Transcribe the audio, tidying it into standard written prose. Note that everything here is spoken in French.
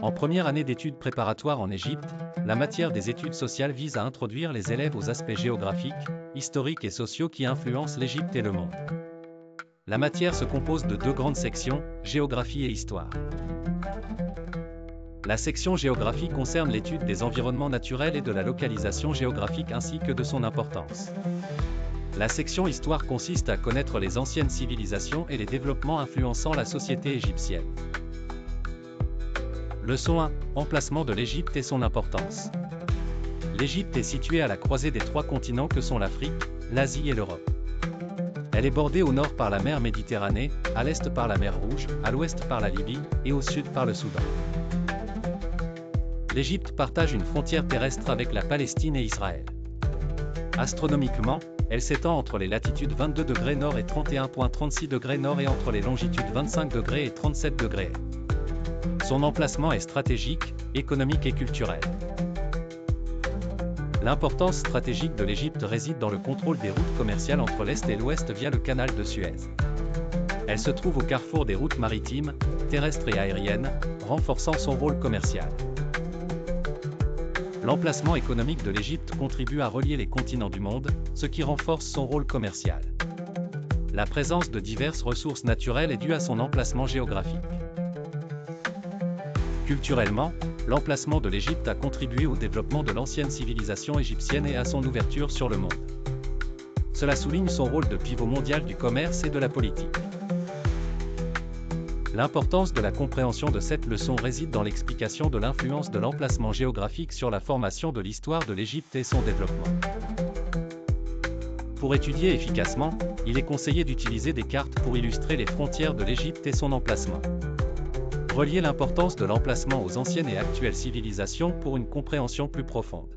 En première année d'études préparatoires en Égypte, la matière des études sociales vise à introduire les élèves aux aspects géographiques, historiques et sociaux qui influencent l'Égypte et le monde. La matière se compose de deux grandes sections, géographie et histoire. La section géographie concerne l'étude des environnements naturels et de la localisation géographique ainsi que de son importance. La section histoire consiste à connaître les anciennes civilisations et les développements influençant la société égyptienne. Leçon 1. Emplacement de l'Égypte et son importance. L'Égypte est située à la croisée des trois continents que sont l'Afrique, l'Asie et l'Europe. Elle est bordée au nord par la mer Méditerranée, à l'est par la mer Rouge, à l'ouest par la Libye et au sud par le Soudan. L'Égypte partage une frontière terrestre avec la Palestine et Israël. Astronomiquement, elle s'étend entre les latitudes 22 degrés nord et 31,36 degrés nord et entre les longitudes 25 degrés et 37 degrés. Son emplacement est stratégique, économique et culturel. L'importance stratégique de l'Égypte réside dans le contrôle des routes commerciales entre l'Est et l'Ouest via le canal de Suez. Elle se trouve au carrefour des routes maritimes, terrestres et aériennes, renforçant son rôle commercial. L'emplacement économique de l'Égypte contribue à relier les continents du monde, ce qui renforce son rôle commercial. La présence de diverses ressources naturelles est due à son emplacement géographique. Culturellement, l'emplacement de l'Égypte a contribué au développement de l'ancienne civilisation égyptienne et à son ouverture sur le monde. Cela souligne son rôle de pivot mondial du commerce et de la politique. L'importance de la compréhension de cette leçon réside dans l'explication de l'influence de l'emplacement géographique sur la formation de l'histoire de l'Égypte et son développement. Pour étudier efficacement, il est conseillé d'utiliser des cartes pour illustrer les frontières de l'Égypte et son emplacement. Relier l'importance de l'emplacement aux anciennes et actuelles civilisations pour une compréhension plus profonde.